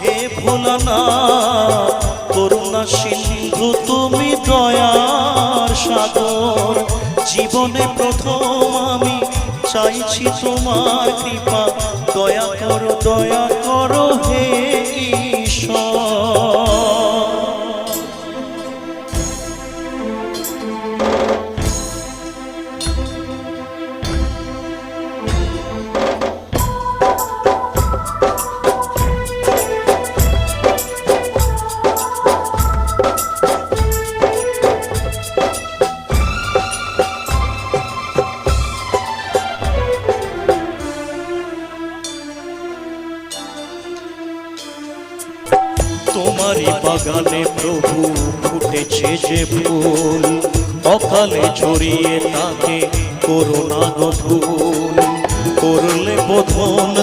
হে ভোলানা করুণা সিন্ধু তুমি দয়ার সাগর, জীবনে প্রথম আমি চাইছি তোমার কৃপা, দয়া করো হে ঈশ্বর। তোমারই বাগানে প্রভু ফুটেছে যে ফুল, অকালে ছড়িয়ে তাকে করুণা গো ভুল, করলে বোধন